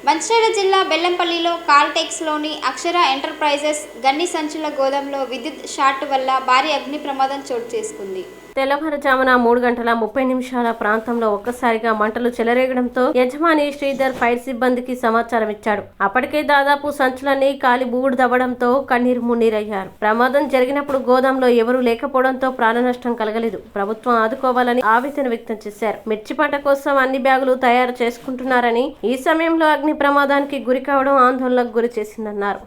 మంచిర్యాల జిల్లా బెల్లంపల్లిలో కాల్టెక్స్లోని అక్షర ఎంటర్ప్రైజెస్ గన్ని సంచుల గోదాంలో విద్యుత్ షార్ట్ వల్ల భారీ అగ్ని ప్రమాదం చోటు చేసుకుంది. తెల్లవారుజామున 3:30 ప్రాంతంలో ఒక్కసారిగా మంటలు చెలరేగడంతో యజమాని శ్రీధర్ ఫైర్ సిబ్బందికి సమాచారం ఇచ్చాడు. అప్పటికే దాదాపు సంచులన్నీ కాలి బూడిదవ్వడంతో కన్నీరు మున్నీరయ్యారు. ప్రమాదం జరిగినప్పుడు గోదాంలో ఎవరూ లేకపోవడంతో ప్రాణ నష్టం కలగలేదు. ప్రభుత్వం ఆదుకోవాలని ఆవేదన వ్యక్తం చేశారు. మిర్చి పంట కోసం అన్ని బ్యాగులు తయారు చేసుకుంటున్నారని, ఈ సమయంలో అగ్ని ప్రమాదానికి గురి కావడం ఆందోళనకు గురి చేసిందన్నారు.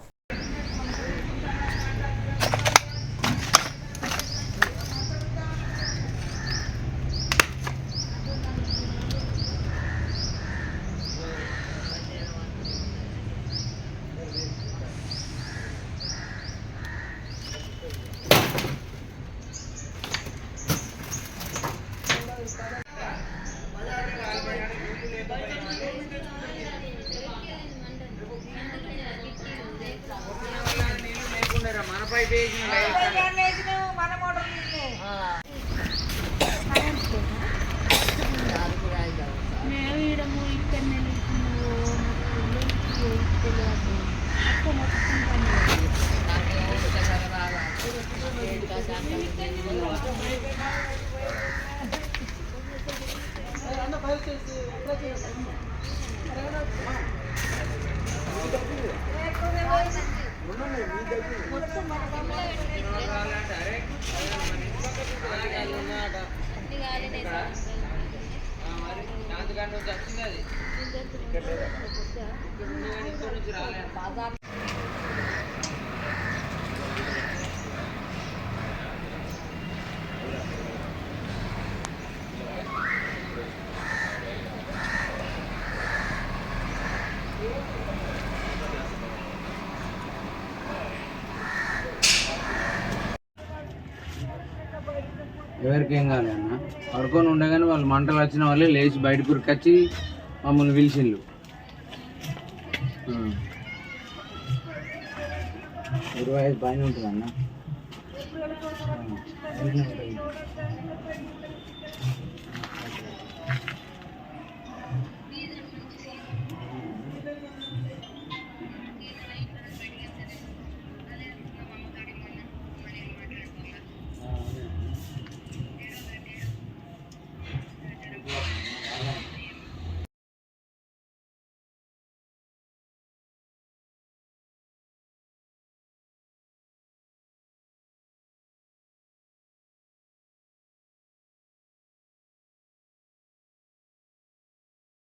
ఎవరికేం కాలే అన్న, పడుకొని ఉండగానే వాళ్ళు మంటలు వచ్చిన వాళ్ళే లేచి బయట కురికొచ్చి మమ్మల్ని పిలిచిండ్రు. 25 పైన ఉంటుంది అన్న.